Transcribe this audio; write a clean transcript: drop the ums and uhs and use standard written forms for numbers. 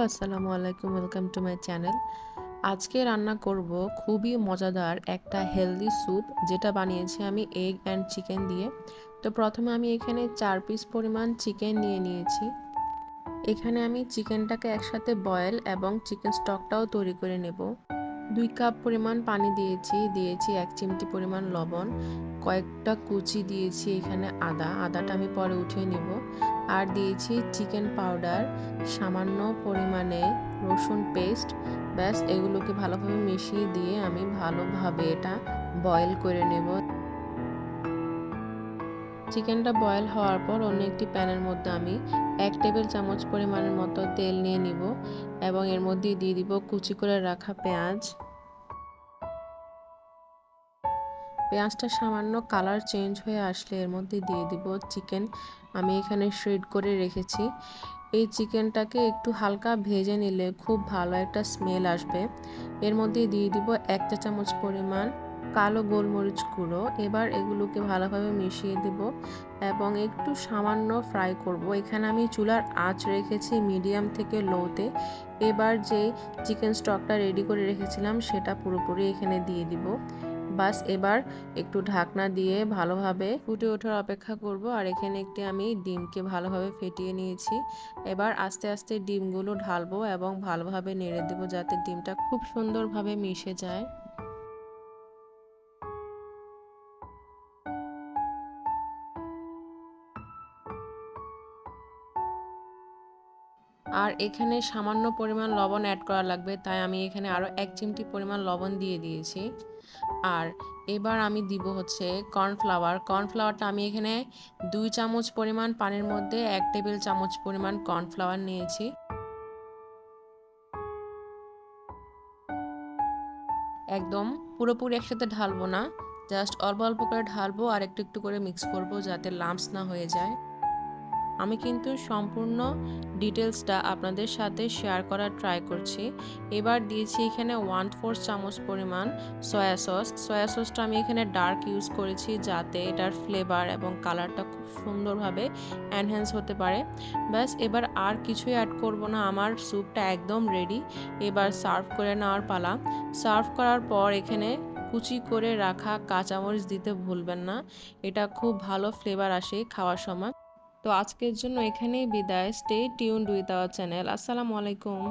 আসসালামু আলাইকুম, welcome to my channel. আজকে রান্না করব খুবই মজাদার একটা হেলদি স্যুপ, যেটা বানিয়েছি আমি এগ অ্যান্ড চিকেন দিয়ে। তো প্রথমে আমি এখানে 4 পিস পরিমাণ চিকেন নিয়ে নিয়েছি। এখানে আমি চিকেনটাকে একসাথে বয়েল এবং চিকেন স্টকটাও তৈরি করে নেব। 2 কাপ পরিমাণ পানি দিয়েছি 1 চিমটি পরিমাণ লবণ, কয়েকটা কুচি দিয়েছি এখানে আদাটা আমি পরে উঠিয়ে নেব। আর দিয়েছি চিকেন পাউডার, সামান্য পরিমাণে রসুন পেস্ট। ব্যাস এগুলোকে ভালোভাবে মিশিয়ে দিয়ে আমি ভালোভাবে এটা বয়েল করে নেব। চিকেনটা বয়েল হওয়ার পর অন্য একটি প্যানের মধ্যে আমি 1 টেবিল চামচ পরিমাণের মতো তেল নিয়ে নিব এবং এর মধ্যে দিয়ে দিব কুচি করে রাখা পেঁয়াজ। পেঁয়াজটা সামান্য কালার চেঞ্জ হয়ে আসলে এর মধ্যে দিয়ে দিব চিকেন। আমি এখানে শ্রেড করে রেখেছি। এই চিকেনটাকে একটু হালকা ভেজে নিলে খুব ভালো একটা স্মেল আসবে। এর মধ্যে দিয়ে দিব 1 চা চামচ পরিমাণ কালো গোলমরিচ গুঁড়ো। এবার এগুলোকে ভালোভাবে মিশিয়ে দেব এবং একটু সামান্য ফ্রাই করব। এখানে আমি চুলার আঁচ রেখেছি মিডিয়াম থেকে লোতে। এবার যে চিকেন স্টকটা রেডি করে রেখেছিলাম সেটা পুরোপুরি এখানে দিয়ে দিব। বাস এবার একটু ঢাকনা দিয়ে ভালোভাবে ফুটে ওঠার অপেক্ষা করব। আর এখানে একটি আমি ডিমকে ভালোভাবে ফেটিয়ে নিয়েছি। এবার আস্তে আস্তে ডিমগুলো ঢালবো এবং ভালোভাবে নেড়ে দেবো যাতে ডিমটা খুব সুন্দরভাবে মিশে যায়। আর এখানে সামান্য পরিমাণ লবণ অ্যাড করা লাগবে, তাই আমি এখানে আরও 1 চিমটি পরিমাণ লবণ দিয়ে দিয়েছি। আর এবার আমি দিব হচ্ছে কর্নফ্লাওয়ারটা আমি এখানে 2 চামচ পরিমাণ পানির মধ্যে 1 টেবিল চামচ পরিমাণ কর্নফ্লাওয়ার নিয়েছি। একদম পুরোপুরি একসাথে ঢালবো না, জাস্ট অল্প অল্প করে ঢালবো আর একটু একটু করে মিক্স করব যাতে লাম্পস না হয়ে যায়। আমি কিন্তু সম্পূর্ণ ডিটেলসটা আপনাদের সাথে শেয়ার করার ট্রাই করছি। এবার দিয়েছি এখানে 1/4 চামচ পরিমাণ সয়া সসটা আমি এখানে ডার্ক ইউজ করেছি যাতে এটার ফ্লেভার এবং কালারটা খুব সুন্দরভাবে এনহ্যান্স হতে পারে। ব্যাস এবার আর কিছুই অ্যাড করব না, আমার স্যুপটা একদম রেডি। এবার সার্ভ করে নেওয়ার পালা। সার্ভ করার পর এখানে কুচি করে রাখা কাঁচামরিচ দিতে ভুলবেন না, এটা খুব ভালো ফ্লেভার আসে খাওয়ার সময়। তো আজকের জন্য এখানেই বিদায়। Stay tuned with our channel. আসসালামু আলাইকুম।